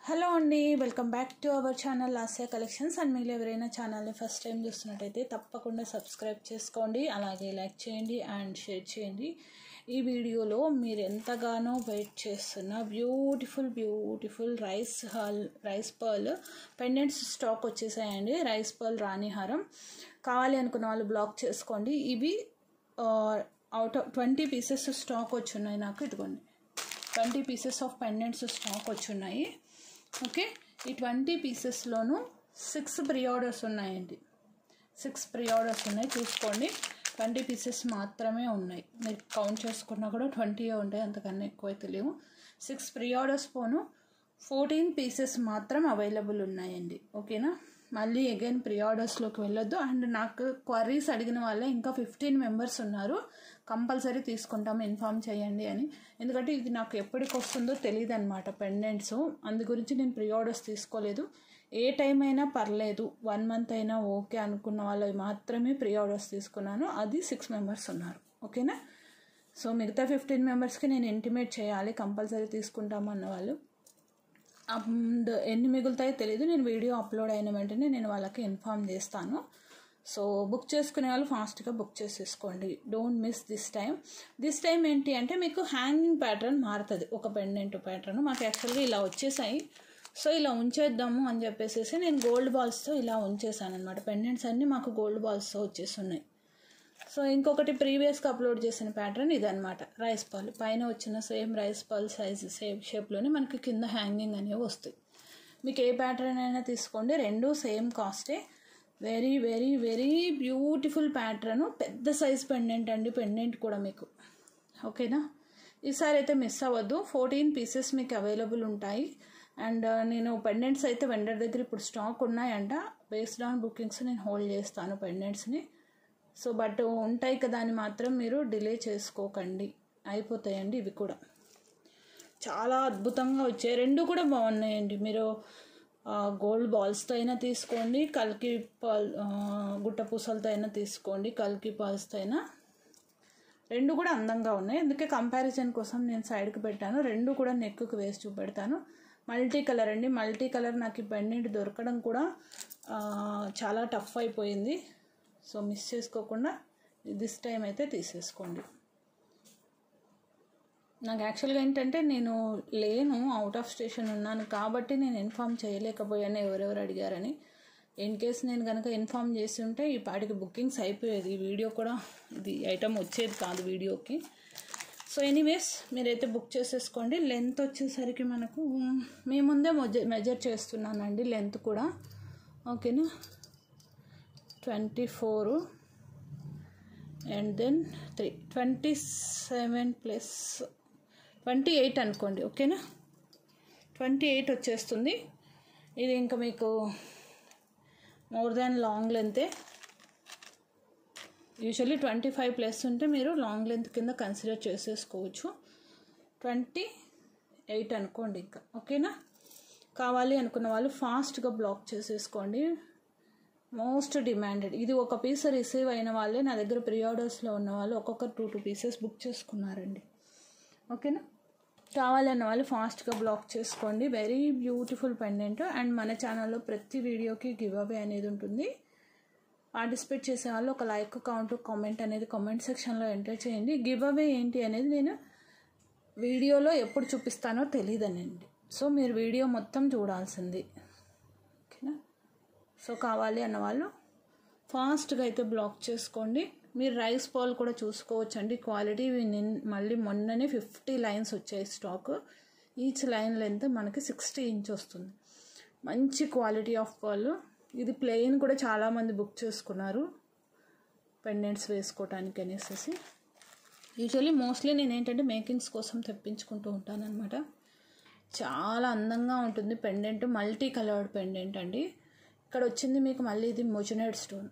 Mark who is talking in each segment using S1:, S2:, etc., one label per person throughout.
S1: Hello అండి, welcome back to our channel Asia collections. And మీరు ఎవరైనా ఛానల్ని ఫస్ట్ టైం చూస్తున్నట్టయితే తప్పకుండా సబ్స్క్రైబ్ చేసుకోండి, అలాగే లైక్ చేయండి అండ్ షేర్ చేయండి. ఈ వీడియోలో మీరు ఎంతగానో వెయిట్ చేస్తున్న beautiful rice pearl pendants stock వచ్చేసాయండి. రైస్ పర్ల్ రాణి హారం కావాలి అనుకున్న వాళ్ళు బ్లాక్ చేసుకోండి. ఇవి అవుట్ ఆఫ్ 20 పీసెస్ స్టాక్ వచ్చున్నాయి. నాకు ఇదిగోండి 20 పీసెస్ ఆఫ్ పెండెంట్స్ స్టాక్ వచ్చున్నాయి. ఓకే, ఈ 20 పీసెస్లోనూ 6 ప్రీ ఆర్డర్స్ ఉన్నాయండి. 6 ప్రీ ఆర్డర్స్ ఉన్నాయి, చూసుకోండి. 20 పీసెస్ మాత్రమే ఉన్నాయి. మీరు కౌంట్ చేసుకున్నా కూడా 20 ఉంటాయి, అంతకన్నా ఎక్కువ తెలియవు. 6 ప్రీ ఆర్డర్స్ పోను 14 పీసెస్ మాత్రం అవైలబుల్ ఉన్నాయండి. ఓకేనా, మళ్ళీ అగైన్ ప్రీ ఆర్డర్స్లోకి వెళ్ళొద్దు. అండ్ నాకు క్వరీస్ అడిగిన వాళ్ళే ఇంకా 15 మెంబర్స్ ఉన్నారు. కంపల్సరీ తీసుకుంటాము, ఇన్ఫామ్ చేయండి అని. ఎందుకంటే ఇది నాకు ఎప్పటికి వస్తుందో తెలియదు అనమాట పెండెంట్స్. అందు గురించి నేను ప్రీ ఆర్డర్స్ తీసుకోలేదు. ఏ టైం అయినా పర్లేదు, 1 మంత్ అయినా ఓకే అనుకున్న వాళ్ళు మాత్రమే ప్రీ ఆర్డర్స్ తీసుకున్నాను. అది 6 మెంబర్స్ ఉన్నారు. ఓకేనా, సో మిగతా 15 మెంబర్స్కి నేను ఇంటిమేట్ చేయాలి కంపల్సరీ తీసుకుంటాము అన్న వాళ్ళు. అండ్ ఎన్ని మిగులుతాయో తెలీదు. నేను వీడియో అప్లోడ్ అయిన వెంటనే నేను వాళ్ళకి ఇన్ఫామ్ చేస్తాను. సో బుక్ చేసుకునే వాళ్ళు ఫాస్ట్గా బుక్ చేసేసుకోండి. డోంట్ మిస్ దిస్ టైం ఏంటి అంటే మీకు హ్యాంగింగ్ ప్యాటర్న్ మారుతుంది. ఒక పెండెంట్ ప్యాటర్న్ మాకు యాక్చువల్గా ఇలా వచ్చేసాయి. సో ఇలా ఉంచేద్దాము అని చెప్పేసి నేను గోల్డ్ బాల్స్తో ఇలా ఉంచేసాను అనమాట. పెండెంట్స్ అన్నీ మాకు గోల్డ్ బాల్స్తో వచ్చేస్తున్నాయి. సో ఇంకొకటి ప్రీవియస్గా అప్లోడ్ చేసిన ప్యాటర్న్ ఇదనమాట. రైస్ పర్ల్ పైన వచ్చిన same rice pearl size same షేప్లోనే మనకి కింద హ్యాంగింగ్ అనేవి వస్తాయి. మీకు ఏ ప్యాటర్న్ అయినా తీసుకోండి, రెండు సేమ్ కాస్టే. Very beautiful pattern. పెద్ద సైజ్ పెండెంట్ అండి, పెండెంట్ కూడా మీకు. ఓకేనా, ఈసారి అయితే మిస్ అవ్వద్దు. 14 పీసెస్ మీకు అవైలబుల్ ఉంటాయి. అండ్ నేను పెండెంట్స్ అయితే వెండర్ దగ్గర ఇప్పుడు స్టాక్ ఉన్నాయంట. బేస్డ్ ఆన్ బుకింగ్స్ నేను హోల్డ్ చేస్తాను పెండెంట్స్ని. సో బట్ ఉంటాయి కదా అని మాత్రం మీరు డిలే చేసుకోకండి, అయిపోతాయండి. ఇవి కూడా చాలా అద్భుతంగా వచ్చాయి. రెండు కూడా బాగున్నాయండి. మీరు గోల్డ్ బాల్స్తో అయినా తీసుకోండి, కల్కి గుట్ట పూసలతో అయినా తీసుకోండి, కల్కి బాల్స్తో అయినా. రెండు కూడా అందంగా ఉన్నాయి. అందుకే కంపారిజన్ కోసం నేను సైడ్కి పెట్టాను. రెండు కూడా నెక్కు వేసి చూపెడతాను. మల్టీ కలర్ అండి. మల్టీ కలర్ నాకు ఈ పెండెంట్ దొరకడం కూడా చాలా టఫ్ అయిపోయింది. సో మిస్ చేసుకోకుండా దిస్ టైం అయితే తీసేసుకోండి. నాకు యాక్చువల్గా ఏంటంటే నేను లేను, అవుట్ ఆఫ్ స్టేషన్ ఉన్నాను కాబట్టి నేను ఇన్ఫామ్ చేయలేకపోయాను ఎవరెవరు అడిగారని. ఇన్ కేస్ నేను కనుక ఇన్ఫామ్ చేసి ఉంటే ఈ పాటికి బుకింగ్స్ అయిపోయేది. ఈ వీడియో కూడా ఇది ఐటమ్ వచ్చేది కాదు వీడియోకి. సో ఎనీవేస్ మీరైతే బుక్ చేసేసుకోండి. లెంత్ వచ్చేసరికి మనకు మీ ముందే మెజర్ చేస్తున్నానండి లెంత్ కూడా. ఓకేనా, 24 అండ్ దెన్ 3 27 ప్లస్ 28 అనుకోండి. ఓకేనా, 28 వచ్చేస్తుంది. ఇది ఇంకా మీకు మోర్ దాన్ లాంగ్ లెంతే. యూజువల్లీ 25 ప్లస్ ఉంటే మీరు లాంగ్ లెంత్ కింద కన్సిడర్ చేసేసుకోవచ్చు. 28 అనుకోండి ఇంకా. ఓకేనా, కావాలి అనుకున్న వాళ్ళు ఫాస్ట్గా బ్లాక్ చేసేసుకోండి. Most demanded. ఇది ఒక పీస్ రిసీవ్ అయిన వాళ్ళే నా దగ్గర ప్రీ ఆర్డర్స్లో ఉన్న వాళ్ళు ఒక్కొక్కరు 2 పీసెస్ బుక్ చేసుకున్నారండి. ఓకేనా, కావాలన్న వాళ్ళు ఫాస్ట్గా బ్లాక్ చేసుకోండి. Very beautiful pendant. అండ్ మన ఛానల్లో ప్రతి వీడియోకి గివ్ అవే అనేది ఉంటుంది. పార్టిసిపేట్ చేసే వాళ్ళు ఒక లైక్, కౌంట్, కామెంట్ అనేది కామెంట్ సెక్షన్లో ఎంటర్ చేయండి. గివ్ అవే ఏంటి అనేది నేను వీడియోలో ఎప్పుడు చూపిస్తానో తెలియదనండి. సో మీరు వీడియో మొత్తం చూడాల్సింది. ఓకేనా, సో కావాలి అన్న వాళ్ళు ఫాస్ట్గా అయితే బ్లాక్ చేసుకోండి. మీరు రైస్ పర్ల్ కూడా చూసుకోవచ్చు అండి. క్వాలిటీ మళ్ళీ మొన్ననే 50 లైన్స్ వచ్చాయి స్టాక్. ఈచ్ లైన్ లెంత్ మనకి 60 ఇంచ్ వస్తుంది. మంచి క్వాలిటీ ఆఫ్ పర్ల్. ఇది ప్లెయిన్ కూడా చాలామంది బుక్ చేసుకున్నారు పెండెంట్స్ వేసుకోవటానికి అనేసి. యూజువల్లీ మోస్ట్లీ నేను ఏంటంటే మేకింగ్స్ కోసం తెప్పించుకుంటూ ఉంటాను అనమాట. చాలా అందంగా ఉంటుంది పెండెంట్. మల్టీ కలర్డ్ పెండెంట్ అండి. ఇక్కడ వచ్చింది మీకు మళ్ళీ ఇది moissanite stone.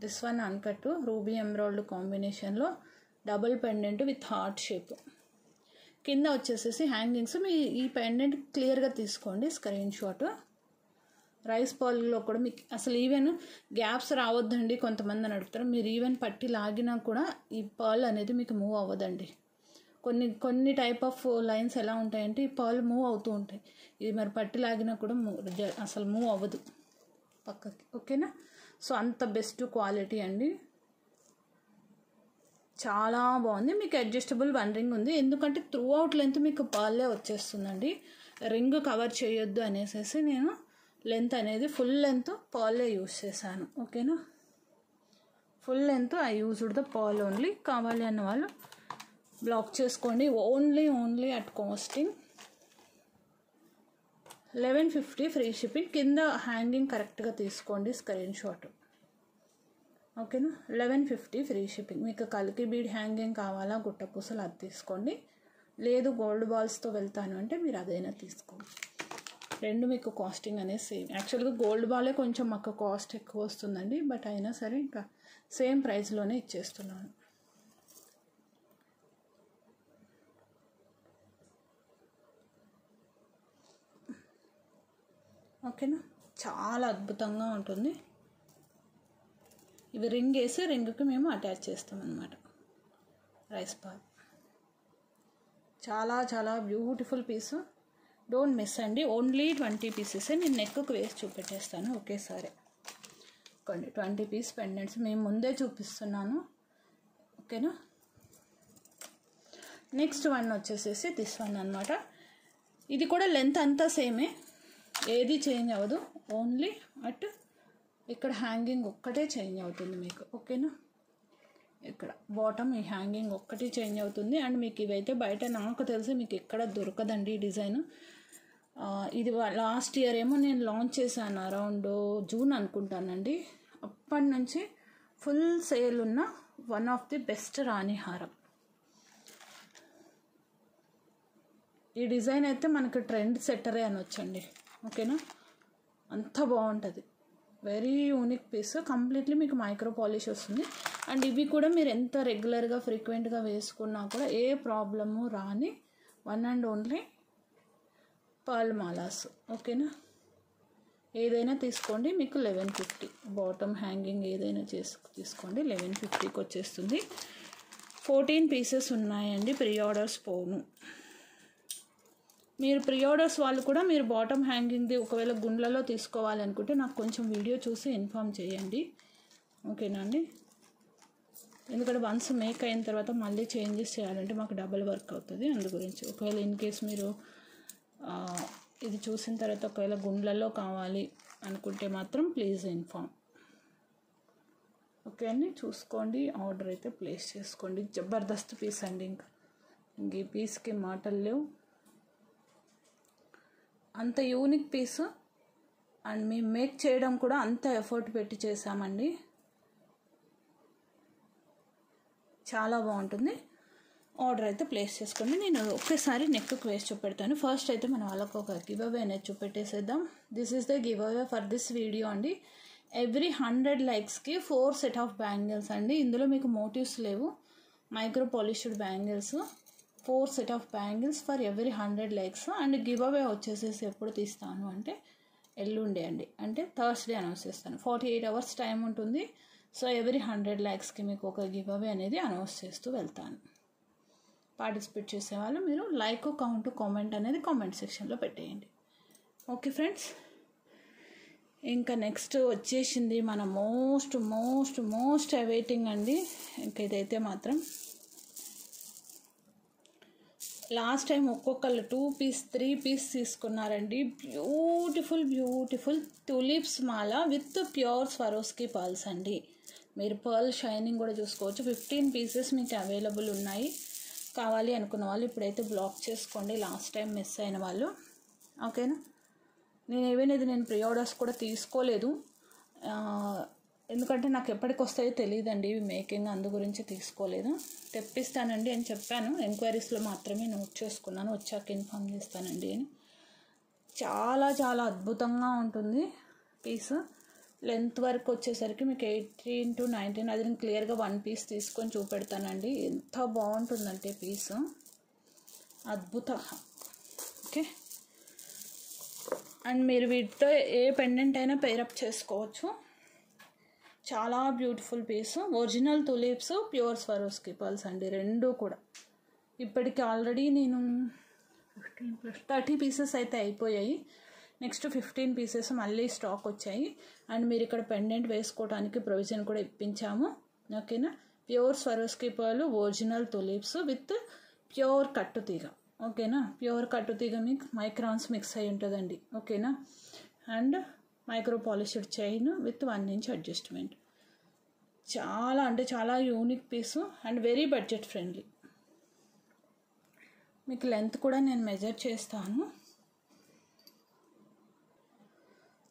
S1: This one uncut ruby emerald కాంబినేషన్లో double pendant with heart shape. కింద వచ్చేసేసి హ్యాంగింగ్స్. మీ ఈ పెండెంట్ క్లియర్గా తీసుకోండి స్క్రీన్ షాట్. రైస్ పర్ల్లో కూడా మీకు అసలు ఈవెన్ గ్యాప్స్ రావద్దండి కొంతమంది అని అడుగుతారు. మీరు ఈవెన్ పట్టి లాగినా కూడా ఈ పర్ల్ అనేది మీకు మూవ్ అవ్వదండి. కొన్ని టైప్ ఆఫ్ లైన్స్ ఎలా ఉంటాయంటే ఈ పర్ల్ మూవ్ అవుతూ ఉంటాయి. ఇది మరి పట్టి లాగినా కూడా అసలు మూవ్ అవ్వదు పక్కకి. ఓకేనా? సో అంత బెస్ట్ క్వాలిటీ అండి, చాలా బాగుంది. మీకు అడ్జస్టబుల్ 1 రింగ్ ఉంది, ఎందుకంటే త్రూ అవుట్ లెంత్ మీకు పర్లే వచ్చేస్తుందండి. రింగ్ కవర్ చేయొద్దు అనేసి నేను లెంత్ అనేది ఫుల్ లెంత్ పర్లే యూజ్ చేశాను. ఓకేనా? Full length I used the pearl only. కావాలి అన్న వాళ్ళు బ్లాక్ చేసుకోండి. Only at costing 1150 free shipping. కింద హ్యాంగింగ్ కరెక్ట్గా తీసుకోండి స్క్రీన్ షాట్. ఓకేనా? 1150 ఫ్రీ షిప్పింగ్. మీకు కల్కి బీడ్ హ్యాంగింగ్ కావాలా, గుట్టపూసలు అది తీసుకోండి. లేదు గోల్డ్ బాల్స్తో వెళ్తాను అంటే మీరు అదైనా తీసుకోండి. రెండు మీకు కాస్టింగ్ అనేది సేమ్. యాక్చువల్గా గోల్డ్ బాలే కొంచెం మాకు కాస్ట్ ఎక్కువ వస్తుందండి, బట్ అయినా సరే ఇంకా సేమ్ ప్రైస్లోనే ఇచ్చేస్తున్నాను. ఓకేనా? చాలా అద్భుతంగా ఉంటుంది. ఇవి రింగ్ వేసి రింగ్కి మేము అటాచ్ చేస్తామన్నమాట. రైస్ బాల్ చాలా బ్యూటిఫుల్ పీసు. డోంట్ మిస్ అండి. ఓన్లీ 20 పీసెసే. నేను నెక్కు వేసి చూపెట్టేస్తాను ఒకేసారి. 20 పీస్ పెండెంట్స్ మేము ముందే చూపిస్తున్నాను. ఓకేనా? నెక్స్ట్ వన్ వచ్చేసేసి దిస్ వన్ అనమాట. ఇది కూడా లెంత్ అంతా సేమే, ఏది చేంజ్ అవ్వదు. ఓన్లీ అట్ ఇక్కడ హ్యాంగింగ్ ఒక్కటే చేంజ్ అవుతుంది మీకు. ఓకేనా? ఇక్కడ బాటమ్ ఈ హ్యాంగింగ్ ఒక్కటి చేంజ్ అవుతుంది. అండ్ మీకు ఇవైతే బయట నాకు తెలిసి మీకు ఎక్కడ దొరకదండి ఈ డిజైన్. ఇది లాస్ట్ ఇయర్ ఏమో నేను లాంచ్ చేశాను, అరౌండ్ జూన్ అనుకుంటానండి. అప్పటి నుంచి ఫుల్ సేల్ ఉన్న వన్ ఆఫ్ ది బెస్ట్ రాణి హారం. ఈ డిజైన్ అయితే మనకి ట్రెండ్ సెట్టరే అనొచ్చండి. ఓకేనా? అంత బాగుంటుంది. Very unique piece. కంప్లీట్లీ మీకు మైక్రో పాలిష్ వస్తుంది. అండ్ ఇవి కూడా మీరు ఎంత రెగ్యులర్గా ఫ్రీక్వెంట్గా వేసుకున్నా కూడా ఏ ప్రాబ్లము రాని వన్ అండ్ ఓన్లీ పర్ల్ మాలాస్. ఓకేనా? ఏదైనా తీసుకోండి, మీకు 1150. బాటమ్ హ్యాంగింగ్ ఏదైనా తీసుకోండి, 1150కి వచ్చేస్తుంది. 14 పీసెస్ ఉన్నాయండి. ప్రీ ఆర్డర్స్ పోను. మీరు ప్రీ ఆర్డర్స్ వాళ్ళు కూడా మీరు బాటమ్ హ్యాంగింగ్ది ఒకవేళ గుండ్లలో తీసుకోవాలనుకుంటే నాకు కొంచెం వీడియో చూసి ఇన్ఫామ్ చేయండి. ఓకేనా అండి? ఎందుకంటే వన్స్ మేక్ అయిన తర్వాత మళ్ళీ చేంజెస్ చేయాలంటే మాకు డబుల్ వర్క్ అవుతుంది. అందు గురించి ఒకవేళ ఇన్ కేస్ మీరు ఇది చూసిన తర్వాత ఒకవేళ గుండ్లలో కావాలి అనుకుంటే మాత్రం ప్లీజ్ ఇన్ఫామ్. ఓకే అండి? చూసుకోండి, ఆర్డర్ అయితే ప్లేస్ చేసుకోండి. జబర్దస్త్ పీస్ అండి. ఇంకా ఈ పీస్కి మాటలు లేవు. అంత యూనిక్ పీస్ అండ్ మేము మేక్ చేయడం కూడా అంత ఎఫర్ట్ పెట్టి చేసామండి. చాలా బాగుంటుంది. ఆర్డర్ అయితే ప్లేస్ చేసుకోండి. నేను ఒకేసారి నెక్కు వేసి చూపెడతాను. ఫస్ట్ అయితే మన వాళ్ళకు ఒక గివ్ అవే అనేది చూపెట్టేసేద్దాం. This is the giveaway for this video అండి. ఎవ్రీ 100 లైక్స్కి 4 సెట్ ఆఫ్ బ్యాంగిల్స్ అండి. ఇందులో మీకు మోటివ్స్ లేవు, micro polished bangles. 4 set of bangles for every 100 likes. And giveaway వచ్చేసేసి ఎప్పుడు తీస్తాను అంటే ఎల్లుండే అండి, అంటే థర్స్డే అనౌన్స్ చేస్తాను. 48 అవర్స్ టైం ఉంటుంది. సో ఎవ్రీ 100 లైక్స్కి మీకు ఒక గివ్ అవే అనేది అనౌన్స్ చేస్తూ వెళ్తాను. పార్టిసిపేట్ చేసేవాళ్ళు మీరు లైక్, కౌంట్, కామెంట్ అనేది కామెంట్ సెక్షన్లో పెట్టేయండి. ఓకే ఫ్రెండ్స్, ఇంకా నెక్స్ట్ వచ్చేసింది మన మోస్ట్ మోస్ట్ మోస్ట్ అవైటింగ్ అండి. ఇంకా ఇదైతే మాత్రం లాస్ట్ టైం ఒక్కొక్కళ్ళు 2 పీస్ 3 పీస్ తీసుకున్నారండి. Beautiful beautiful tulips Mala with pure Swarovski pearls అండి. మీరు పర్ల్ షైనింగ్ కూడా చూసుకోవచ్చు. 15 పీసెస్ మీకు అవైలబుల్ ఉన్నాయి. కావాలి అనుకున్న వాళ్ళు ఇప్పుడైతే బ్లాక్ చేసుకోండి, లాస్ట్ టైం మిస్ అయిన వాళ్ళు. ఓకేనా? నేను ప్రీ ఆర్డర్స్ కూడా తీసుకోలేదు, ఎందుకంటే నాకు ఎప్పటికి వస్తాయో తెలియదండి ఇవి మేకింగ్, అందు గురించి తీసుకోలేదు. తెప్పిస్తానండి అని చెప్పాను, ఎంక్వైరీస్లో మాత్రమే నోట్ చేసుకున్నాను, వచ్చాక ఇన్ఫామ్ చేస్తానండి అని. చాలా చాలా అద్భుతంగా ఉంటుంది పీస్. లెంత్ వరకు వచ్చేసరికి మీకు 18 to 19, అది నేను క్లియర్గా 1 పీస్ తీసుకొని చూపెడతానండి. ఎంత బాగుంటుందంటే పీస్ అద్భుత. ఓకే, అండ్ మీరు వీటితో ఏ పెండెంట్ అయినా పేరప్ చేసుకోవచ్చు. చాలా beautiful piece. Original tulips, pure Swarovski pearls అండి, రెండు కూడా ఇప్పటికి ఆల్రెడీ నేను 30 పీసెస్ అయితే అయిపోయాయి. నెక్స్ట్ 15 పీసెస్ మళ్ళీ స్టాక్ వచ్చాయి. అండ్ మీరు ఇక్కడ పెండెంట్ వేసుకోవడానికి ప్రొవిజన్ కూడా ఇప్పించాము. ఓకేనా, pure Swarovski pearl, original tulips with pure కట్టుతీగ. ఓకేనా, ప్యూర్ కట్టుతీగ మీకు మైక్రాన్స్ మిక్స్ అయి ఉంటుందండి. ఓకేనా, and micro polished chain with 1 inch adjustment. చాలా అంటే చాలా unique piece and very budget friendly. మీకు లెంత్ కూడా నేను మెజర్ చేస్తాను.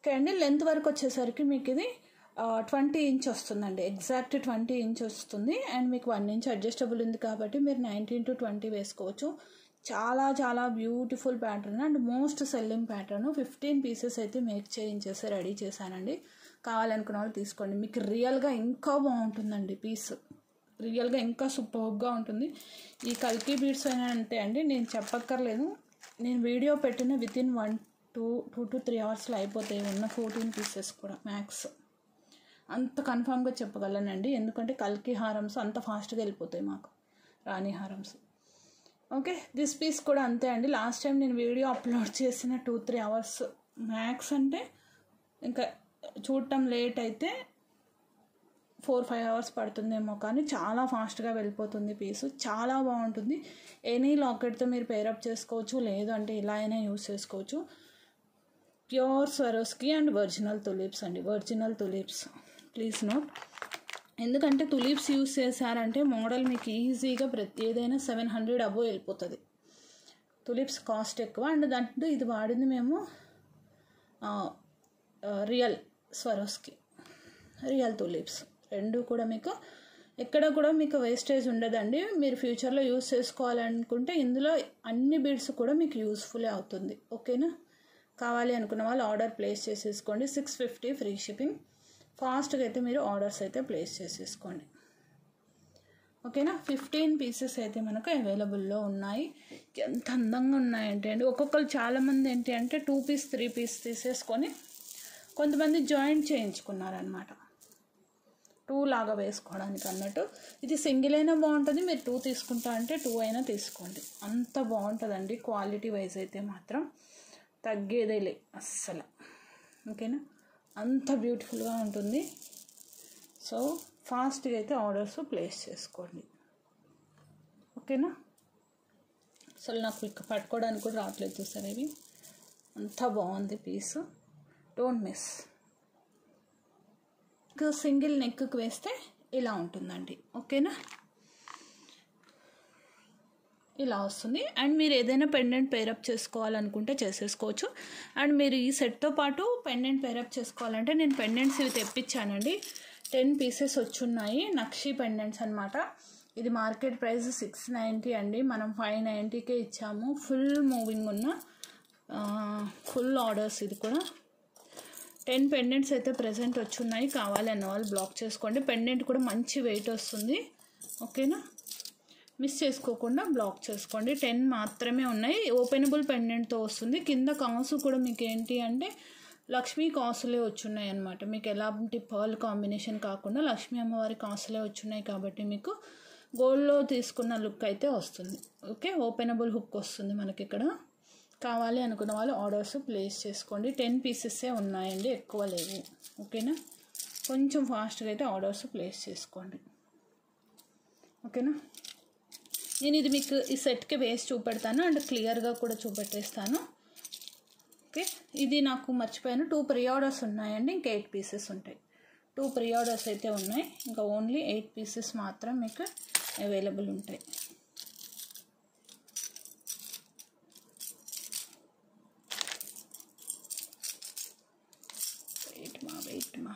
S1: క్యాండిల్ లెంత్ వరకు వచ్చేసరికి మీకు ఇది 20 ఇంచ్ వస్తుందండి. ఎగ్జాక్ట్ 20 ఇంచ్ వస్తుంది. అండ్ మీకు 1 ఇంచ్ అడ్జస్టబుల్ ఉంది కాబట్టి మీరు 19 to 20 వేసుకోవచ్చు. చాలా చాలా beautiful pattern and most selling pattern. 15 pieces అయితే మేక్ చేయించేసి రెడీ చేశానండి. కావాలనుకున్న వాళ్ళు తీసుకోండి. మీకు రియల్గా ఇంకా బాగుంటుందండి పీస్, రియల్గా ఇంకా సూపర్గా ఉంటుంది. ఈ కల్కి బీడ్స్ అయినా అంతే అండి, నేను చెప్పక్కర్లేదు. నేను వీడియో పెట్టిన వితిన్ 2 to 3 అవర్స్లో అయిపోతాయి ఉన్న 14 పీసెస్ కూడా మ్యాక్స్. అంత కన్ఫామ్గా చెప్పగలనండి, ఎందుకంటే కల్కి హారమ్స్ అంత ఫాస్ట్గా వెళ్ళిపోతాయి మాకు, రాణి హారమ్స్. ఓకే, దిస్ పీస్ కూడా అంతే అండి. లాస్ట్ టైం నేను వీడియో అప్లోడ్ చేసిన 2-3 అవర్స్ మ్యాక్స్, అంటే ఇంకా చూడటం లేట్ అయితే 4-5 అవర్స్ పడుతుందేమో, కానీ చాలా ఫాస్ట్గా వెళ్ళిపోతుంది పీసు. చాలా బాగుంటుంది. ఎనీ లాకెట్తో మీరు పేరప్ చేసుకోవచ్చు, లేదు అంటే ఇలా అయినా యూస్ చేసుకోవచ్చు. Pure Swarovski and original tulips అండి, ఒరిజినల్ తులిప్స్ ప్లీజ్ నోట్. ఎందుకంటే తులిప్స్ యూస్ చేశారంటే మోడల్ మీకు ఈజీగా ఏదైనా 700 అబోవ్ వెళ్ళిపోతుంది. తులిప్స్ కాస్ట్ ఎక్కువ. అండ్ దాంట్లో ఇది వాడింది మేము రియల్ స్వరోస్కి, రియల్ తులిప్స్. రెండు కూడా మీకు ఎక్కడ కూడా మీకు వేస్టేజ్ ఉండదండి. మీరు ఫ్యూచర్లో యూస్ చేసుకోవాలనుకుంటే ఇందులో అన్ని బీడ్స్ కూడా మీకు యూస్ఫుల్ అవుతుంది. ఓకేనా, కావాలి అనుకున్న వాళ్ళు ఆర్డర్ ప్లేస్ చేసేసుకోండి. 650 ఫ్రీ షిప్పింగ్. ఫాస్ట్గా అయితే మీరు ఆర్డర్స్ అయితే ప్లేస్ చేసేసుకోండి. ఓకేనా, 15 పీసెస్ అయితే మనకు అవైలబుల్లో ఉన్నాయి. ఎంత అందంగా ఉన్నాయంటే అండి, ఒక్కొక్కరు చాలామంది ఏంటి అంటే 2 పీస్ 3 పీస్ తీసేసుకొని కొంతమంది జాయింట్ చేయించుకున్నారనమాట, 2 లాగా వేసుకోవడానికి అన్నట్టు. ఇది సింగిల్ అయినా బాగుంటుంది, మీరు 2 తీసుకుంటా అంటే 2 అయినా తీసుకోండి. అంత బాగుంటుందండి క్వాలిటీ వైజ్ అయితే మాత్రం తగ్గేదేలే అస్సలు. ఓకేనా, అంత బ్యూటిఫుల్గా ఉంటుంది. సో ఫాస్ట్గా అయితే ఆర్డర్స్ ప్లేస్ చేసుకోండి. ఓకేనా, అసలు నాకు ఇక్కడ పట్టుకోవడానికి కూడా రావట్లేదు, చూసారు ఇవి. అంత బాగుంది పీసు, డోంట్ మిస్. సింగిల్ నెక్కి వేస్తే ఇలా ఉంటుందండి. ఓకేనా, ఇలా వస్తుంది. అండ్ మీరు ఏదైనా పెండెంట్ పేరప్ చేసుకోవాలనుకుంటే చేసేసుకోవచ్చు. అండ్ మీరు ఈ సెట్తో పాటు పెండెంట్ పేరప్ చేసుకోవాలంటే నేను పెండెంట్స్ ఇవి తెప్పించానండి. 10 పీసెస్ వచ్చున్నాయి, నక్షి పెండెంట్స్ అనమాట. ఇది మార్కెట్ ప్రైస్ 690 అండి, మనం 590కే ఇచ్చాము. ఫుల్ మూవింగ్ ఉన్న ఫుల్ ఆర్డర్స్. ఇది కూడా 10 పెండెంట్స్ అయితే ప్రెజెంట్ వచ్చున్నాయి. కావాలి అన్న వాళ్ళు బ్లాక్ చేసుకోండి. పెండెంట్ కూడా మంచి వెయిట్ వస్తుంది. ఓకేనా, మిస్ చేసుకోకుండా బ్లాక్ చేసుకోండి. 10 మాత్రమే ఉన్నాయి. ఓపెనబుల్ పెండెంట్తో వస్తుంది. కింద కాసు కూడా మీకు ఏంటి అంటే లక్ష్మీ కాసులే వచ్చున్నాయి అనమాట. మీకు ఎలాంటి పర్ల్ కాంబినేషన్ కాకుండా లక్ష్మీ అమ్మవారి కాసులే వచ్చున్నాయి కాబట్టి మీకు గోల్డ్లో తీసుకున్న లుక్ అయితే వస్తుంది. ఓకే, ఓపెనబుల్ హుక్ వస్తుంది మనకి ఇక్కడ. కావాలి అనుకున్న వాళ్ళు ఆర్డర్స్ ప్లేస్ చేసుకోండి. 10 పీసెస్సే ఉన్నాయండి, ఎక్కువ లేవు. ఓకేనా, కొంచెం ఫాస్ట్గా అయితే ఆర్డర్స్ ప్లేస్ చేసుకోండి. ఓకేనా, నేను ఇది మీకు ఈ సెట్కి వేసి చూపెడతాను అండ్ క్లియర్గా కూడా చూపెట్టేస్తాను. ఓకే, ఇది నాకు మర్చిపోయాను, 2 ప్రీ ఆర్డర్స్ ఉన్నాయండి. ఇంకా 8 పీసెస్ ఉంటాయి. 2 ప్రీ ఆర్డర్స్ అయితే ఉన్నాయి, ఇంకా ఓన్లీ 8 పీసెస్ మాత్రం మీకు అవైలబుల్ ఉంటాయి. వెయిట్ మా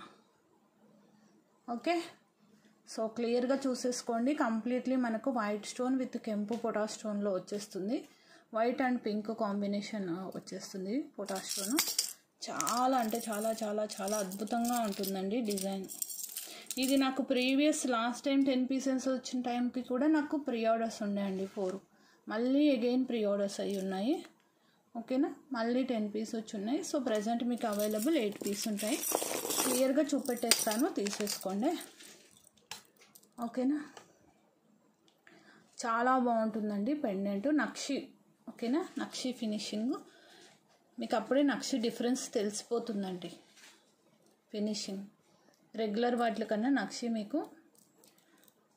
S1: ఓకే, సో క్లియర్గా చూసేసుకోండి. కంప్లీట్లీ మనకు వైట్ స్టోన్ విత్ కెంపు పొటాష్ స్టోన్లో వచ్చేస్తుంది. వైట్ అండ్ పింక్ కాంబినేషన్ వచ్చేస్తుంది పొటాష్ స్టోన్. చాలా అంటే చాలా చాలా చాలా అద్భుతంగా ఉంటుందండి డిజైన్. ఇది నాకు ప్రీవియస్ లాస్ట్ టైం 10 పీసెస్ వచ్చిన టైంకి కూడా నాకు ప్రీ ఆర్డర్స్ ఉన్నాయండి 4. మళ్ళీ అగైన్ ప్రీ ఆర్డర్స్ అయ్యి ఉన్నాయి. ఓకేనా, మళ్ళీ 10 పీస్ వచ్చి ఉన్నాయి. సో ప్రజెంట్ మీకు అవైలబుల్ 8 పీస్ ఉంటాయి. క్లియర్గా చూపెట్టేస్తాను, తీసేసుకోండి. ఓకేనా, చాలా బాగుంటుందండి పెండెంట్ నక్షి. ఓకేనా, నక్షి ఫినిషింగ్ మీకు అప్పుడే నక్షి డిఫరెన్స్ తెలిసిపోతుందండి. ఫినిషింగ్ రెగ్యులర్ వాటి కన్నా నక్షి మీకు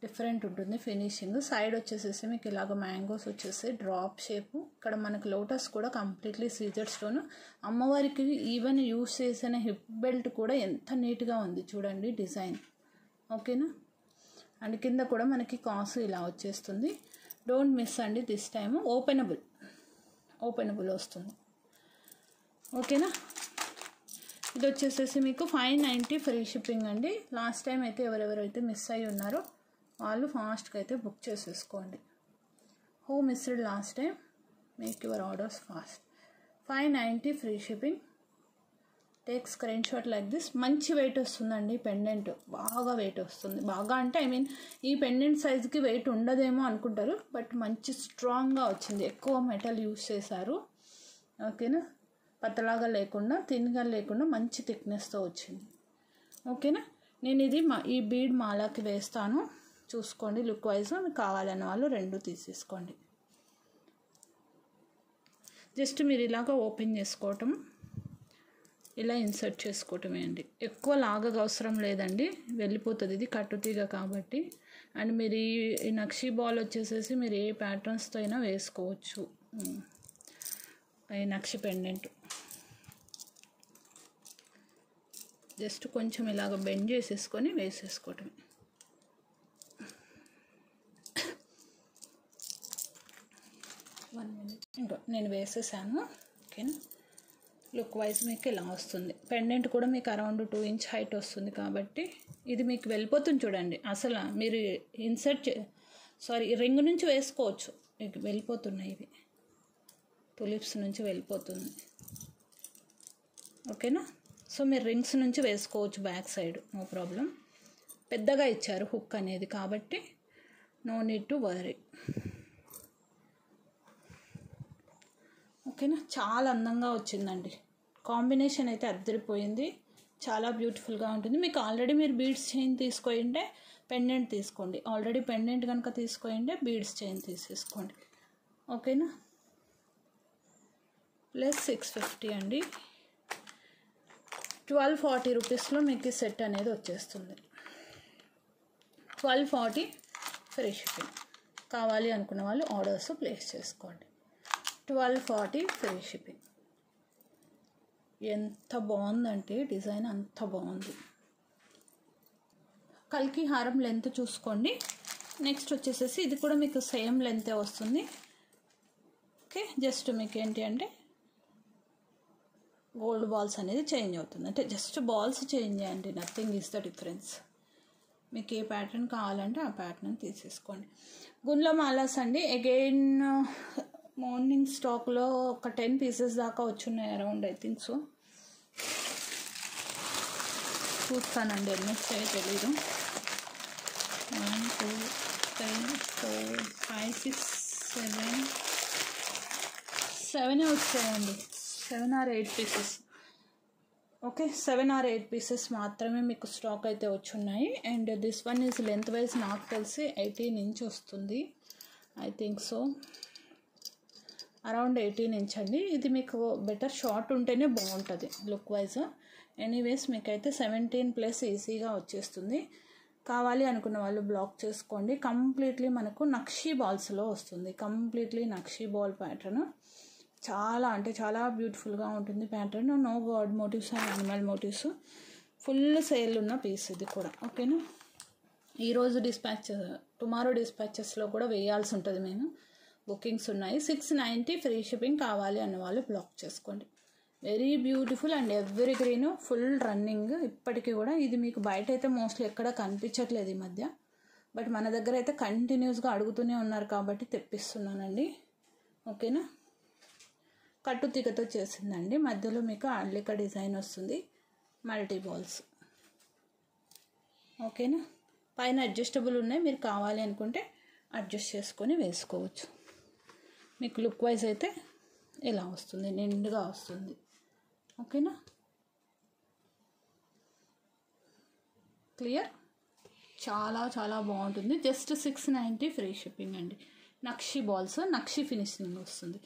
S1: డిఫరెంట్ ఉంటుంది ఫినిషింగ్. సైడ్ వచ్చేసేసి మీకు ఇలాగ మ్యాంగోస్ వచ్చేసి డ్రాప్ షేపు. ఇక్కడ మనకు లోటస్ కూడా కంప్లీట్లీ సీజెడ్ స్టోన్. అమ్మవారికి ఈవెన్ యూస్ చేసిన హిప్ బెల్ట్ కూడా ఎంత నీట్గా ఉంది చూడండి డిజైన్. ఓకేనా, అండ్ కింద కూడా మనకి కాసు ఇలా వచ్చేస్తుంది. డోంట్ మిస్ అండి దిస్ టైమ్. ఓపెనబుల్ వస్తుంది. ఓకేనా, ఇది వచ్చేసేసి మీకు 590 ఫ్రీ షిప్పింగ్ అండి. లాస్ట్ టైం అయితే ఎవరెవరైతే మిస్ అయ్యి ఉన్నారో వాళ్ళు ఫాస్ట్గా అయితే బుక్ చేసేసుకోండి. Who missed last time, make your orders fast. 590 free shipping. Take screen shot like this. మంచి వెయిట్ వస్తుందండి పెండెంట్, బాగా వెయిట్ వస్తుంది. బాగా అంటే ఐ మీన్ ఈ పెండెంట్ సైజుకి వెయిట్ ఉండదేమో అనుకుంటారు, బట్ మంచి స్ట్రాంగ్గా వచ్చింది. ఎక్కువ మెటల్ యూస్ చేశారు. ఓకేనా, పతలాగా లేకుండా థిన్గా లేకుండా మంచి థిక్నెస్తో వచ్చింది. ఓకేనా, నేను ఇది ఈ బీడ్ మాలాకి వేస్తాను, చూసుకోండి. లుక్ వైజ్ మీకు కావాలన్న వాళ్ళు 2 తీసేసుకోండి. జస్ట్ మీరు ఇలాగ ఓపెన్ చేసుకోవటం, ఇలా ఇన్సర్ట్ చేసుకోవటమే అండి. ఎక్కువ లాగగా అవసరం లేదండి, వెళ్ళిపోతుంది. ఇది కట్టుతీగ కాబట్టి. అండ్ మీరు ఈ నక్షి బాల్ వచ్చేసేసి మీరు ఏ ప్యాటర్న్స్తో అయినా వేసుకోవచ్చు. ఈ నక్షి పెండెంట్ జస్ట్ కొంచెం ఇలాగ బెండ్ చేసేసుకొని వేసేసుకోవటమే. ఇంకా నేను వేసేసాను. ఓకేనా, లుక్ వైజ్ మీకు ఇలా వస్తుంది. పెండెంట్ కూడా మీకు అరౌండ్ 2 ఇంచ్ హైట్ వస్తుంది కాబట్టి ఇది మీకు వెళ్ళిపోతుంది చూడండి. అసలు మీరు రింగ్ నుంచి వేసుకోవచ్చు, మీకు వెళ్ళిపోతున్నాయి ఇవి. టులిప్స్ నుంచి వెళ్ళిపోతుంది. ఓకేనా, సో మీరు రింగ్స్ నుంచి వేసుకోవచ్చు బ్యాక్ సైడ్, నో ప్రాబ్లం. పెద్దగా ఇచ్చారు హుక్ అనేది కాబట్టి నో నీడ్ టు వరీ. ఓకేనా, చాలా అందంగా వచ్చిందండి. కాంబినేషన్ అయితే అద్దరిపోయింది, చాలా బ్యూటిఫుల్గా ఉంటుంది. మీకు ఆల్రెడీ మీరు బీడ్స్ చైన్ తీసుకోండి, పెండెంట్ తీసుకోండి. ఆల్రెడీ పెండెంట్ కనుక తీసుకోండి, బీడ్స్ చైన్ తీసేసుకోండి. ఓకేనా, ప్లస్ 650 అండి. 1240 రూపీస్లో మీకు ఈ సెట్ అనేది వచ్చేస్తుంది. 1240 ఫ్రీ షిప్పింగ్. కావాలి అనుకున్న వాళ్ళు ఆర్డర్స్ ప్లేస్ చేసుకోండి. 1240 ఫ్రీ షిప్పింగ్. ఎంత బాగుందంటే డిజైన్ అంత బాగుంది. కల్కి హారం లెంత్ చూసుకోండి. నెక్స్ట్ వచ్చేసేసి ఇది కూడా మీకు సేమ్ లెంతే వస్తుంది. ఓకే, జస్ట్ మీకు ఏంటి అంటే గోల్డ్ బాల్స్ అనేది చేంజ్ అవుతుంది. అంటే జస్ట్ బాల్స్ చేంజ్ చేయండి, నథింగ్ ఈస్ ద డిఫరెన్స్. మీకు ఏ ప్యాటర్న్ కావాలంటే ఆ ప్యాటర్న్ తీసేసుకోండి. గుండ్ల మాలాస్ అండి. అగైన్ మార్నింగ్ స్టాక్లో ఒక 10 పీసెస్ దాకా వచ్చున్నాయి అరౌండ్, ఐ థింక్ సో. చూస్తానండి ఎన్ని వచ్చాయో తెలీదు. 1 2 3 4 5 6 7 వచ్చాయండి. 7 or 8 pieces. Okay, 7 or 8 pieces మాత్రమే మీకు స్టాక్ అయితే వచ్చున్నాయి. And this one is length wise నాకు తెలిసి 18 ఇంచ్ వస్తుంది, I think so. Around 18 inch అండి. ఇది మీకు బెటర్ షార్ట్ ఉంటేనే బాగుంటుంది లుక్ వైజ్. ఎనీవేస్ మీకైతే 17+ ఈజీగా వచ్చేస్తుంది. కావాలి అనుకున్న వాళ్ళు బ్లాక్ చేసుకోండి. కంప్లీట్లీ మనకు నక్షి బాల్స్లో వస్తుంది. Completely nakshi ball pattern. చాలా అంటే చాలా బ్యూటిఫుల్గా ఉంటుంది pattern. No god motifs and animal motifs. Full sale ఉన్న పీస్ ఇది కూడా. ఓకేనా, ఈరోజు టుమారో డిస్పాచెస్లో కూడా వేయాల్సి ఉంటుంది. మేము బుకింగ్స్ ఉన్నాయి. 690 ఫ్రీ షిప్పింగ్. కావాలి అన్న వాళ్ళు బ్లాక్ చేసుకోండి. Very beautiful and every green, full running ఇప్పటికీ కూడా. ఇది మీకు బయట అయితే మోస్ట్లీ ఎక్కడ కనిపించట్లేదు ఈ మధ్య, బట్ మన దగ్గర అయితే కంటిన్యూస్గా అడుగుతూనే ఉన్నారు కాబట్టి తెప్పిస్తున్నానండి. ఓకేనా, కట్టు తీగతో చేసిందండి. మధ్యలో మీకు అల్లిక డిజైన్ వస్తుంది, మల్టీ బాల్స్. ఓకేనా, పైన అడ్జస్టబుల్ ఉన్నాయి, మీరు కావాలి అనుకుంటే అడ్జస్ట్ చేసుకొని వేసుకోవచ్చు. మీకు లుక్ వైజ్ అయితే ఇలా వస్తుంది, నిండుగా వస్తుంది. ఓకేనా, క్లియర్. చాలా చాలా బాగుంటుంది. జస్ట్ 690 ఫ్రీ షిప్పింగ్ అండి. నక్షి బాల్స్, నక్షి ఫినిషింగ్ వస్తుంది.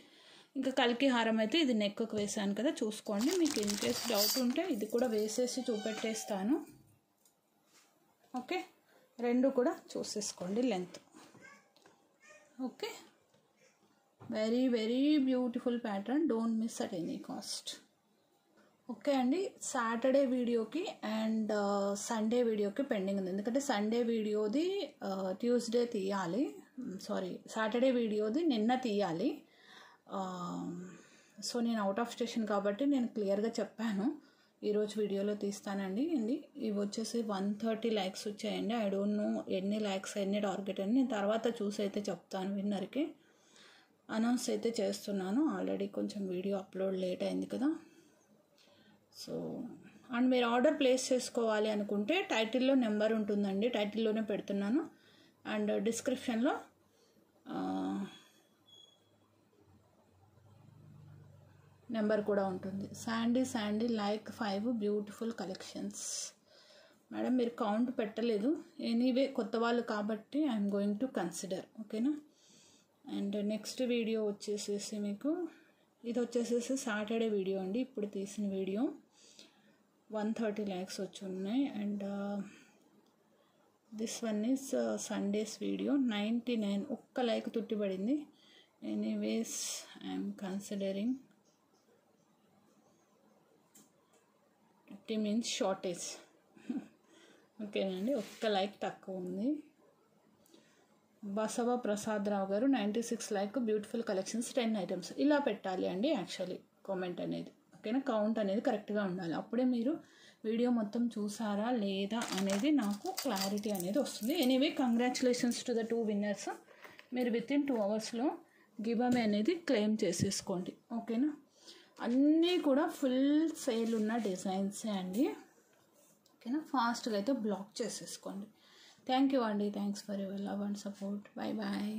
S1: ఇంకా కల్కి హారం అయితే ఇది నెక్కు వేసాను కదా, చూసుకోండి. మీకు ఇన్ కేస్ డౌట్ ఉంటే ఇది కూడా వేసేసి చూపెట్టేస్తాను. ఓకే, రెండు కూడా చూసేసుకోండి length. Okay, very very beautiful pattern, don't miss at any cost. Okay అండి, సాటర్డే వీడియోకి అండ్ సండే వీడియోకి పెండింగ్ ఉంది. ఎందుకంటే సండే వీడియోది ట్యూస్డే తీయాలి, సాటర్డే వీడియోది నిన్న తీయాలి. సో నేను అవుట్ ఆఫ్ స్టేషన్ కాబట్టి నేను క్లియర్గా చెప్పాను, ఈరోజు వీడియోలో తీస్తానండి. ఇవి వచ్చేసి 130 likes వచ్చాయండి. ఐ డోంట్ నో ఎన్ని likes, ఎన్ని టార్గెట్ అని నేను తర్వాత చూసి అయితే చెప్తాను. విన్నర్కి అనౌన్స్ అయితే చేస్తున్నాను. ఆల్రెడీ కొంచెం వీడియో అప్లోడ్ లేట్ అయింది కదా. సో అండ్ మీరు ఆర్డర్ ప్లేస్ చేసుకోవాలి అనుకుంటే టైటిల్లో నెంబర్ ఉంటుందండి, టైటిల్లోనే పెడుతున్నాను. అండ్ డిస్క్రిప్షన్లో నెంబర్ కూడా ఉంటుంది. Sandy like 5 beautiful collections. Madam మీరు కౌంట్ పెట్టలేదు, ఎనీవే కొత్త వాళ్ళు కాబట్టి ఐఎమ్ గోయింగ్ టు కన్సిడర్. ఓకేనా. అండ్ నెక్స్ట్ వీడియో వచ్చేసేసి మీకు ఇది వచ్చేసేసి సాటర్డే వీడియో అండి, ఇప్పుడు తీసిన వీడియో. 130 likes వచ్చి ఉన్నాయి. And this one is Sunday's video, 99 ఒక్క లైక్ తుట్టిపడింది. Anyways I'm considering. It means shortage. ఓకేనండి, ఒక్క లైక్ తక్కువ ఉంది. బసవ ప్రసాదరావు గారు 96 like, బ్యూటిఫుల్ కలెక్షన్స్ 10 items. ఇలా పెట్టాలి అండి యాక్చువల్లీ కామెంట్ అనేది. ఓకేనా, కౌంట్ అనేది కరెక్ట్గా ఉండాలి, అప్పుడే మీరు వీడియో మొత్తం చూసారా లేదా అనేది నాకు క్లారిటీ అనేది వస్తుంది. Anyway congratulations to the 2 winners. మీరు వితిన్ 2 hours గివ్ అవే అనేది క్లెయిమ్ చేసేసుకోండి. ఓకేనా, అన్నీ కూడా ఫుల్ సేల్ ఉన్న డిజైన్సే అండి. ఓకేనా, ఫాస్ట్గా అయితే బ్లాక్ చేసేసుకోండి. థ్యాంక్ యూ అండి, thanks for your love and support. Bye bye.